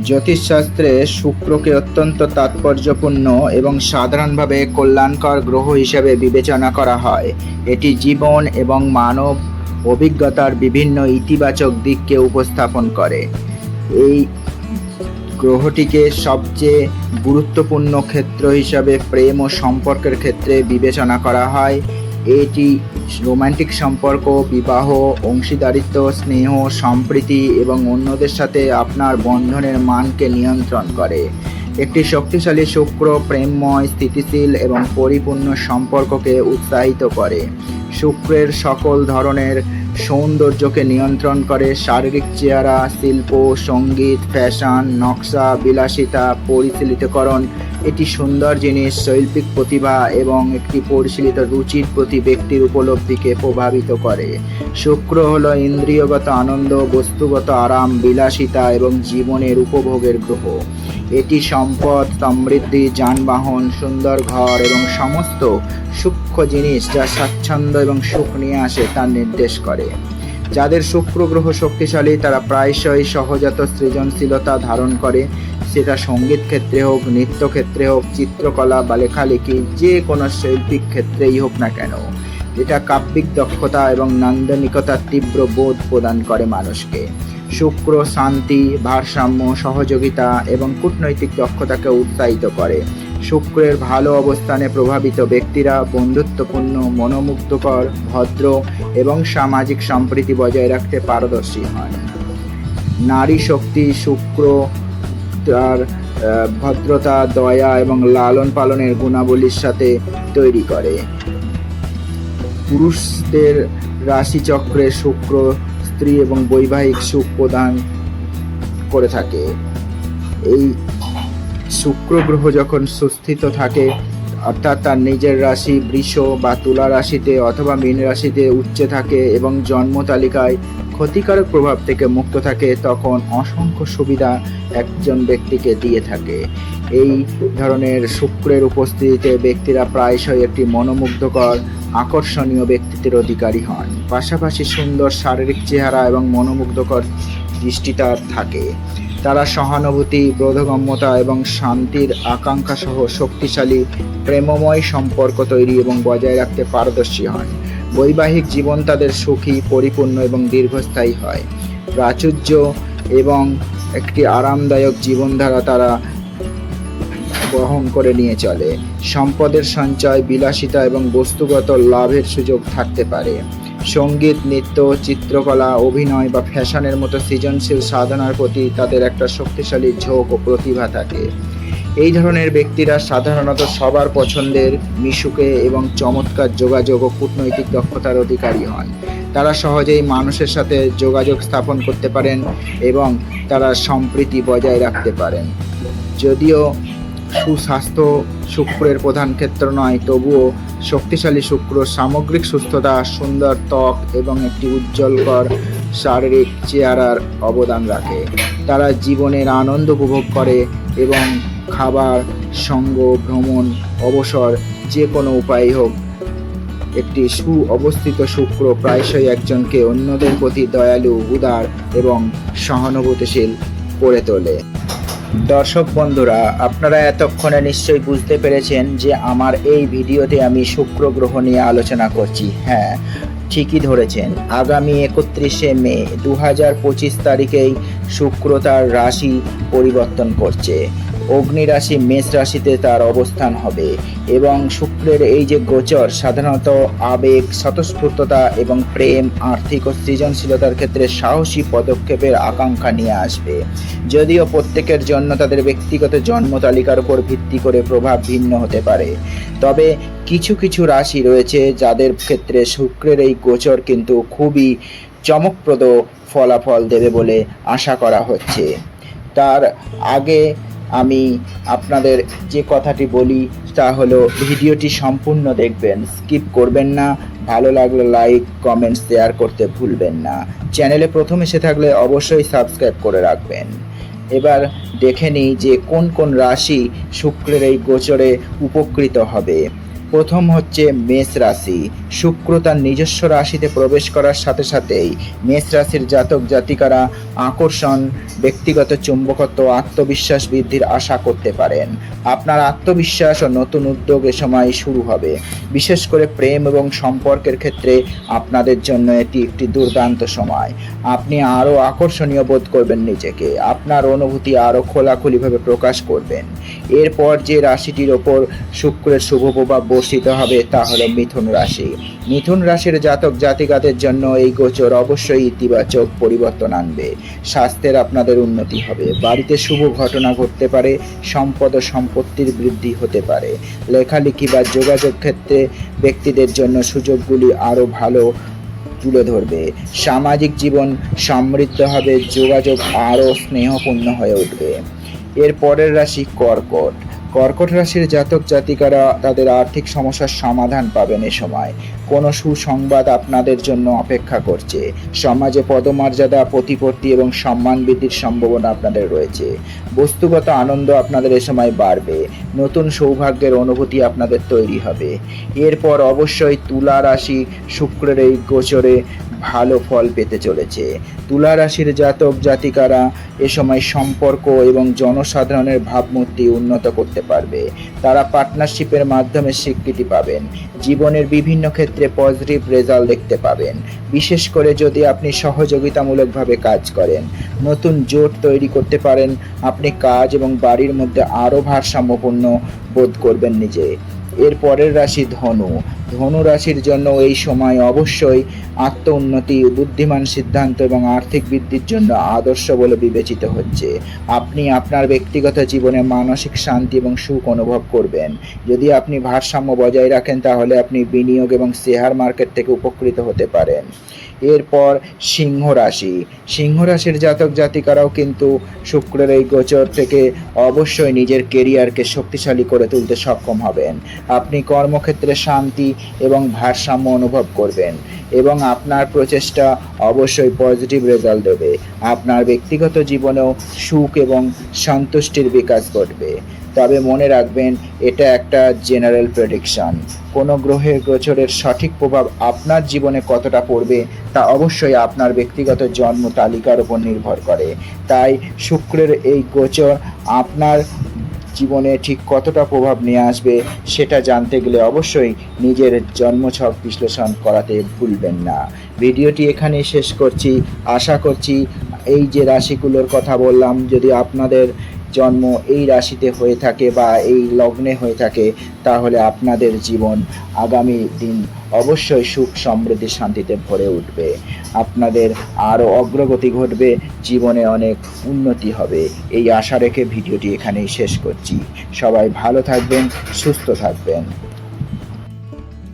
জ্যোতিষশাস্ত্রে শুক্রকে অত্যন্ত তাৎপর্যপূর্ণ এবং সাধারণভাবে কল্যাণকর গ্রহ হিসেবে বিবেচনা করা হয়। এটি জীবন এবং মানব অভিজ্ঞতার বিভিন্ন ইতিবাচক দিককে উপস্থাপন করে। এই গ্রহটিকে সবচেয়ে গুরুত্বপূর্ণ ক্ষেত্র হিসাবে প্রেম ও সম্পর্কের ক্ষেত্রে বিবেচনা করা হয়। এটি রোমান্টিক সম্পর্ক, বিবাহ, অংশীদারিত্ব, স্নেহ, সম্প্রীতি এবং অন্যদের সাথে আপনার বন্ধনের মানকে নিয়ন্ত্রণ করে। একটি শক্তিশালী শুক্র প্রেমময়, স্থিতিশীল এবং পরিপূর্ণ সম্পর্ককে উৎসাহিত করে। শুক্রের সকল ধরনের সৌন্দর্যকে নিয়ন্ত্রণ করে। শারীরিক চেহারা, শিল্প, সঙ্গীত, ফ্যাশন, নকশা, বিলাসিতা, পরিশীলিতকরণ। এটি সুন্দর জিনিস, শৈল্পিক প্রতিভা এবং একটি পরিশীলিত রুচির প্রতি ব্যক্তির উপলব্ধিকে প্রভাবিত করে। শুক্র হলো ইন্দ্রিয়গত আনন্দ, বস্তুগত আরাম, বিলাসিতা এবং জীবনের উপভোগের গ্রহ। এটি সম্পদ, সমৃদ্ধি, যানবাহন, সুন্দর ঘর এবং সমস্ত সূক্ষ্ম জিনিস যা স্বাচ্ছন্দ্য এবং সুখ নিয়ে আসে তা নির্দেশ করে। যাদের শুক্র গ্রহ শক্তিশালী তারা প্রায়শই সহজাত সৃজনশীলতা ধারণ করে, সেটা সঙ্গীত ক্ষেত্রে হোক, নৃত্য ক্ষেত্রে হোক, চিত্রকলা বা লেখালেখি, যে কোনো শৈল্পিক ক্ষেত্রেই হোক না কেন। এটা কাব্যিক দক্ষতা এবং নান্দনিকতার তীব্র বোধ প্রদান করে মানুষকে। শুক্র শান্তি, ভারসাম্য, সহযোগিতা এবং কূটনৈতিক দক্ষতাকে উৎসাহিত করে। শুক্রের ভালো অবস্থানে প্রভাবিত ব্যক্তিরা বন্ধুত্বপূর্ণ, মনোমুগ্ধকর, ভদ্র এবং সামাজিক সম্প্রীতি বজায় রাখতে পারদর্শী হন। নারী শক্তি শুক্র তার ভদ্রতা, দয়া এবং লালন পালনের গুণাবলীর সাথে তৈরি করে। পুরুষদের রাশিচক্রে শুক্র স্ত্রী এবং বৈবাহিক সুখ প্রদান করে থাকে। এই শুক্র গ্রহ যখন সুস্থিত থাকে, অর্থাৎ তার নিজের রাশি বৃষ বা তুলা রাশিতে অথবা মীন রাশিতে উচ্চে থাকে এবং জন্ম তালিকায় ক্ষতিকারক প্রভাব থেকে মুক্ত থাকে, তখন অসংখ্য সুবিধা একজন ব্যক্তিকে দিয়ে থাকে। এই ধরনের শুক্রের উপস্থিতিতে ব্যক্তিরা প্রায়শই একটি মনোমুগ্ধকর, আকর্ষণীয় ব্যক্তিত্বের অধিকারী হন। পাশাপাশি সুন্দর শারীরিক চেহারা এবং মনোমুগ্ধকর দৃষ্টিটা থাকে। তারা সহানুভূতি, বোধগম্যতা এবং শান্তির আকাঙ্ক্ষা সহ শক্তিশালী প্রেমময় সম্পর্ক তৈরি এবং বজায় রাখতে পারদর্শী হন। বৈবাহিক জীবন তাদের সুখী, পরিপূর্ণ এবং দীর্ঘস্থায়ী হয়। প্রাচুর্য এবং একটি আরামদায়ক জীবনধারা তারা বহন করে নিয়ে চলে। সম্পদের সঞ্চয়, বিলাসিতা এবং বস্তুগত লাভের সুযোগ থাকতে পারে। সঙ্গীত, নৃত্য, চিত্রকলা, অভিনয় বা ফ্যাশনের মতো সৃজনশীল সাধনার প্রতি তাদের একটা শক্তিশালী ঝোঁক ও প্রতিভা থাকে। এই ধরনের ব্যক্তিরা সাধারণত সবার পছন্দের, মিশুকে এবং চমৎকার যোগাযোগ ও কূটনৈতিক দক্ষতার অধিকারী হন। তারা সহজেই মানুষের সাথে যোগাযোগ স্থাপন করতে পারেন এবং তারা সম্প্রীতি বজায় রাখতে পারেন। যদিও সুস্বাস্থ্য শুক্রের প্রধান ক্ষেত্র নয়, তবুও শক্তিশালী শুক্র সামগ্রিক সুস্থতা, সুন্দর ত্বক এবং একটি উজ্জ্বলকর শারীরিক চেহারার অবদান রাখে। তারা জীবনের আনন্দ উপভোগ করে এবং খাবার, সঙ্গ, ভ্রমণ, অবসর, যে কোনো উপায় হোক, একটি সুঅবস্থিত শুক্র প্রায়শই একজনকে অন্যদের প্রতি দয়ালু, উদার এবং সহানুভূতিশীল করে তোলে। দর্শক বন্ধুরা, আপনারা এতক্ষণে নিশ্চয়ই বুঝতে পেরেছেন যে আমার এই ভিডিওতে আমি শুক্র গ্রহ নিয়ে আলোচনা করছি। হ্যাঁ, ঠিকই ধরেছেন। আগামী 31শে মে 2025 তারিখেই শুক্র তার রাশি পরিবর্তন করছে। অগ্নি রাশি মেষ রাশিতে তার অবস্থান হবে এবং শুক্রের এই যে গোচর সাধারণত আবেগ, স্বতঃস্ফূর্ততা এবং প্রেম, আর্থিক ও সৃজনশীলতার ক্ষেত্রে সাহসী পদক্ষেপের আকাঙ্ক্ষা নিয়ে আসবে। যদিও প্রত্যেকের জন্য তাদের ব্যক্তিগত জন্ম তালিকার উপর ভিত্তি করে প্রভাব ভিন্ন হতে পারে, তবে কিছু কিছু রাশি রয়েছে যাদের ক্ষেত্রে শুক্রের এই গোচর কিন্তু খুবই চমকপ্রদ ফলাফল দেবে বলে আশা করা হচ্ছে। তার আগে আমি আপনাদের যে কথাটি বলি তা হলো, ভিডিওটি সম্পূর্ণ দেখবেন, স্কিপ করবেন না। ভালো লাগলে লাইক, কমেন্ট, শেয়ার করতে ভুলবেন না। চ্যানেলে প্রথম এসে থাকলে অবশ্যই সাবস্ক্রাইব করে রাখবেন। এবার দেখে নিই যে কোন কোন রাশি শুক্রের এই গোচরে উপকৃত হবে। প্রথম হচ্ছে মেষ রাশি। শুক্র তার নিজস্ব রাশিতে প্রবেশ করার সাথে সাথেই মেষ রাশির জাতক জাতিকারা আকর্ষণ, ব্যক্তিগত চুম্বকত্ব, আত্মবিশ্বাস বৃদ্ধির আশা করতে পারেন। আপনার আত্মবিশ্বাস ও নতুন উদ্যোগ এ সময় শুরু হবে। বিশেষ করে প্রেম এবং সম্পর্কের ক্ষেত্রে আপনাদের জন্য এটি একটি দুর্দান্ত সময়। আপনি আরও আকর্ষণীয় বোধ করবেন নিজেকে, আপনার অনুভূতি আরও খোলাখুলিভাবে প্রকাশ করবেন। এরপর যে রাশিটির ওপর শুক্রের শুভ প্রভাব বর্ষিত হবে তা হলো মিথুন রাশি। মিথুন রাশির জাতক জাতিকাদের জন্য এই গোচর অবশ্যই ইতিবাচক পরিবর্তন আনবে। স্বাস্থ্যের আপনাদের উন্নতি হবে, বাড়িতে শুভ ঘটনা ঘটতে পারে, সম্পদ ও সম্পত্তির বৃদ্ধি হতে পারে। লেখালেখি বা যোগাযোগ ক্ষেত্রে ব্যক্তিদের জন্য সুযোগগুলি আরও ভালো তুলে ধরবে। সামাজিক জীবন সমৃদ্ধ হবে, যোগাযোগ আরও স্নেহপূর্ণ হয়ে উঠবে। এর পরের রাশি কর্কট। কর্কট রাশির জাতক জাতিকারা তাদের আর্থিক সমস্যার সমাধান পাবেন এ সময়। কোনো সুসংবাদ আপনাদের জন্য অপেক্ষা করছে। সমাজে পদমর্যাদা, প্রতিপত্তি এবং সম্মান বৃদ্ধির সম্ভাবনা আপনাদের রয়েছে। বস্তুগত আনন্দ আপনাদের এ সময় বাড়বে। নতুন সৌভাগ্যের অনুভূতি আপনাদের তৈরি হবে। এরপর অবশ্যই তুলা রাশি। শুক্রের এই গোচরে ভালো ফল পেতে চলেছে। তুলা রাশির জাতক জাতিকারা এ সময় সম্পর্ক এবং জনসাধারণের ভাবমূর্তি উন্নত করতে পারবে। তারা পার্টনারশিপের মাধ্যমে স্বীকৃতি পাবেন। জীবনের বিভিন্ন ক্ষেত্রে পজিটিভ রেজাল্ট দেখতে পাবেন। বিশেষ করে যদি আপনি সহযোগিতামূলকভাবে কাজ করেন, নতুন জোট তৈরি করতে পারেন। আপনি কাজ এবং বাড়ির মধ্যে আরও ভারসাম্যপূর্ণ বোধ করবেন নিজে। এর পরের রাশি ধনু। ধনু রাশির জন্য এই সময় অবশ্যই আত্ম উন্নতি, বুদ্ধিমান সিদ্ধান্ত এবং আর্থিক বৃদ্ধির জন্য আদর্শ বলে বিবেচিত হচ্ছে। আপনি আপনার ব্যক্তিগত জীবনে মানসিক শান্তি এবং সুখ অনুভব করবেন। যদি আপনি ভারসাম্য বজায় রাখেন তাহলে আপনি বিনিয়োগ এবং শেয়ার মার্কেট থেকে উপকৃত হতে পারেন। এরপর সিংহ রাশি। সিংহ রাশির জাতক জাতিকারাও কিন্তু শুক্রের এই গোচর থেকে অবশ্যই নিজের কেরিয়ারকে শক্তিশালী করে তুলতে সক্ষম হবেন। আপনি কর্মক্ষেত্রে শান্তি এবং ভারসাম্য অনুভব করবেন এবং আপনার প্রচেষ্টা অবশ্যই পজিটিভ রেজাল্ট দেবে। আপনার ব্যক্তিগত জীবনেও সুখ এবং সন্তুষ্টির বিকাশ ঘটবে। তবে মনে রাখবেন, এটা একটা জেনারেল প্রেডিকশন। কোনো গ্রহের গোচরের সঠিক প্রভাব আপনার জীবনে কতটা পড়বে তা অবশ্যই আপনার ব্যক্তিগত জন্ম তালিকার উপর নির্ভর করে। তাই শুক্রের এই গোচর আপনার জীবনে ঠিক কতটা প্রভাব নিয়ে আসবে সেটা জানতে গেলে অবশ্যই নিজের জন্মছক বিশ্লেষণ করাতে ভুলবেন না। ভিডিওটি এখানেই শেষ করছি। আশা করছি এই যে রাশিগুলোর কথা বললাম, যদি আপনাদের জন্ম এই রাশিতে হয়ে থাকে বা এই লগ্নে হয়ে থাকে তাহলে আপনাদের জীবন আগামী দিন অবশ্যই সুখ, সমৃদ্ধি, শান্তিতে ভরে উঠবে। আপনাদের আরও অগ্রগতি ঘটবে, জীবনে অনেক উন্নতি হবে। এই আশা রেখে ভিডিওটি এখানেই শেষ করছি। সবাই ভালো থাকবেন, সুস্থ থাকবেন।